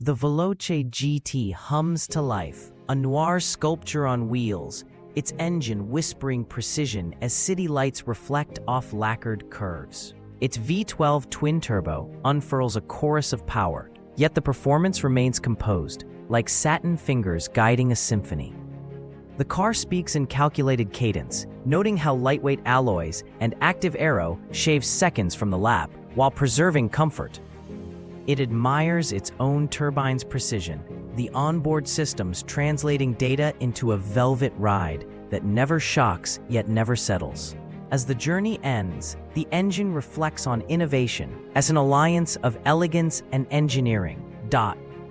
The Veloce GT hums to life, a noir sculpture on wheels, its engine whispering precision as city lights reflect off lacquered curves. Its V12 twin-turbo unfurls a chorus of power, yet the performance remains composed, like satin fingers guiding a symphony. The car speaks in calculated cadence, noting how lightweight alloys and active aero shave seconds from the lap while preserving comfort. It admires its own turbine's precision, the onboard systems translating data into a velvet ride that never shocks yet never settles. As the journey ends, the engine reflects on innovation as an alliance of elegance and engineering.